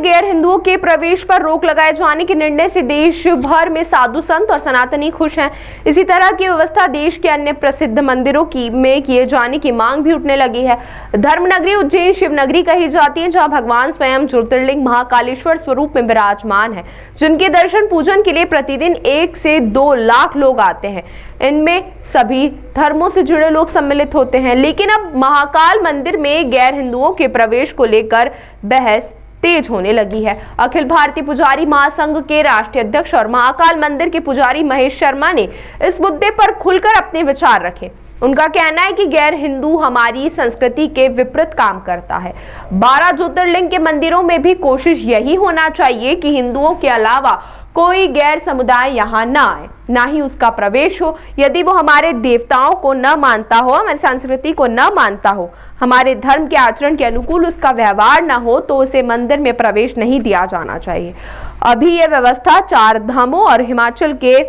गैर हिंदुओं के प्रवेश पर रोक लगाए जाने के निर्णय से देश भर में साधु संत और सनातनी खुश हैं। इसी तरह की व्यवस्था देश के अन्य प्रसिद्ध मंदिरों में किए जाने की मांग भी उठने लगी है। धर्मनगरी उज्जैन शिवनगरी कही जाती है, जहां भगवान स्वयं ज्योतिर्लिंग महाकालेश्वर स्वरूप में विराजमान है, जिनके दर्शन पूजन के लिए प्रतिदिन 1 से 2 लाख लोग आते हैं। इनमें सभी धर्मों से जुड़े लोग सम्मिलित होते हैं। लेकिन अब महाकाल मंदिर में गैर हिंदुओं के प्रवेश को लेकर बहस तेज होने लगी है। अखिल भारतीय पुजारी महासंघ के राष्ट्रीय अध्यक्ष और महाकाल मंदिर के पुजारी महेश शर्मा ने इस मुद्दे पर खुलकर अपने विचार रखे। उनका कहना है कि गैर हिंदू हमारी संस्कृति के विपरीत काम करता है। 12 ज्योतिर्लिंग के मंदिरों में भी कोशिश यही होना चाहिए कि हिंदुओं के अलावा कोई गैर समुदाय यहाँ न आए, ना ही उसका प्रवेश हो। यदि वो हमारे देवताओं को न मानता हो, हमारी संस्कृति को न मानता हो, हमारे धर्म के आचरण के अनुकूल उसका व्यवहार न हो, तो उसे मंदिर में प्रवेश नहीं दिया जाना चाहिए। अभी यह व्यवस्था 4 धामों और हिमाचल के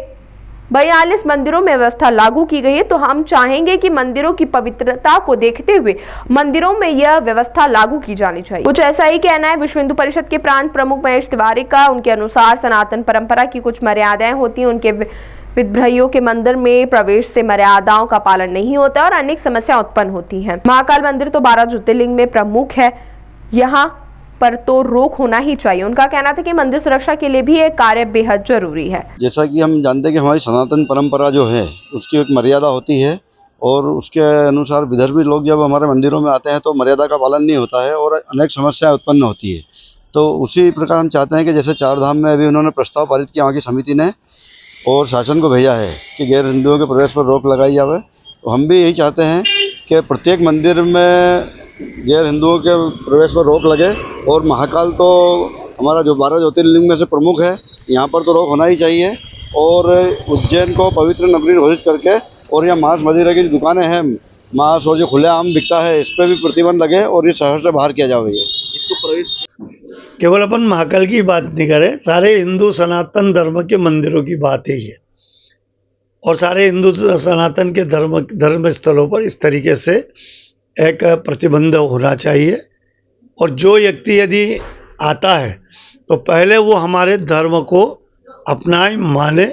42 मंदिरों में व्यवस्था लागू की गई है, तो हम चाहेंगे कि मंदिरों की पवित्रता को देखते हुए मंदिरों में यह व्यवस्था लागू की जानी चाहिए। कुछ ऐसा ही कहना है विश्व हिंदू परिषद के प्रांत प्रमुख महेश तिवारी का। उनके अनुसार सनातन परंपरा की कुछ मर्यादाएं होती हैं। उनके विद्रोहियों के मंदिर में प्रवेश से मर्यादाओं का पालन नहीं होता और अनेक समस्या उत्पन्न होती हैं। महाकाल मंदिर तो 12 ज्योतिर्लिंग में प्रमुख है, यहाँ पर तो रोक होना ही चाहिए। उनका कहना था कि मंदिर सुरक्षा के लिए भी एक कार्य बेहद जरूरी है। जैसा कि हम जानते हैं कि हमारी सनातन परंपरा जो है उसकी एक मर्यादा होती है और उसके अनुसार विदर्भी लोग जब हमारे मंदिरों में आते हैं तो मर्यादा का पालन नहीं होता है और अनेक समस्याएं उत्पन्न होती है। तो उसी प्रकार हम चाहते हैं कि जैसे 4 धाम में अभी उन्होंने प्रस्ताव पारित किया वहाँ की समिति ने और शासन को भेजा है कि गैर हिंदुओं के प्रवेश पर रोक लगाई जाए, तो हम भी यही चाहते हैं कि प्रत्येक मंदिर में गैर हिंदुओं के प्रवेश पर रोक लगे। और महाकाल तो हमारा जो 12 ज्योतिर्लिंग में से प्रमुख है, यहाँ पर तो रोक होना ही चाहिए। और उज्जैन को पवित्र नगरी घोषित करके और यहाँ मांस मदिरा की दुकानें हैं, मांस और जो खुलेआम बिकता है, इस पर भी प्रतिबंध लगे और ये शहर से बाहर किया जाए। इसको प्रवेश केवल अपन महाकाल की बात नहीं करें, सारे हिंदू सनातन धर्म के मंदिरों की बात ही है। और सारे हिंदू सनातन के धर्म स्थलों पर इस तरीके से एक प्रतिबंध होना चाहिए। और जो व्यक्ति यदि आता है तो पहले वो हमारे धर्म को अपनाए, माने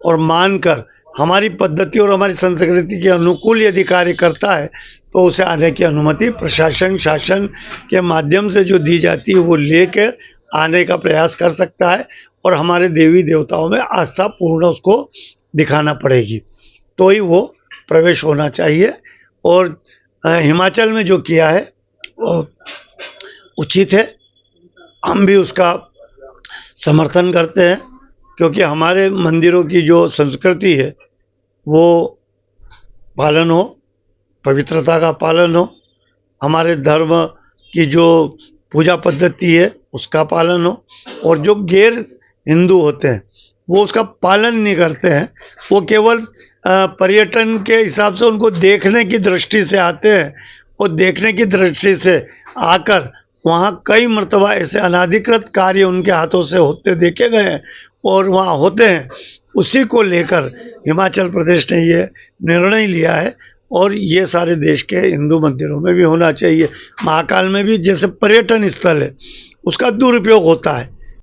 और मानकर हमारी पद्धति और हमारी संस्कृति के अनुकूल यदि कार्य करता है तो उसे आने की अनुमति प्रशासन शासन के माध्यम से जो दी जाती है वो लेकर आने का प्रयास कर सकता है। और हमारे देवी देवताओं में आस्था पूर्ण उसको दिखाना पड़ेगी, तो ही वो प्रवेश होना चाहिए। और हिमाचल में जो किया है वो उचित है, हम भी उसका समर्थन करते हैं, क्योंकि हमारे मंदिरों की जो संस्कृति है वो पालन हो, पवित्रता का पालन हो, हमारे धर्म की जो पूजा पद्धति है उसका पालन हो। और जो गैर हिंदू होते हैं वो उसका पालन नहीं करते हैं, वो केवल पर्यटन के हिसाब से उनको देखने की दृष्टि से आते हैं और देखने की दृष्टि से आकर वहाँ कई मर्तबा ऐसे अनाधिकृत कार्य उनके हाथों से होते देखे गए हैं और वहाँ होते हैं। उसी को लेकर हिमाचल प्रदेश ने ये निर्णय लिया है और ये सारे देश के हिंदू मंदिरों में भी होना चाहिए। महाकाल में भी जैसे पर्यटन स्थल है उसका दुरुपयोग होता है,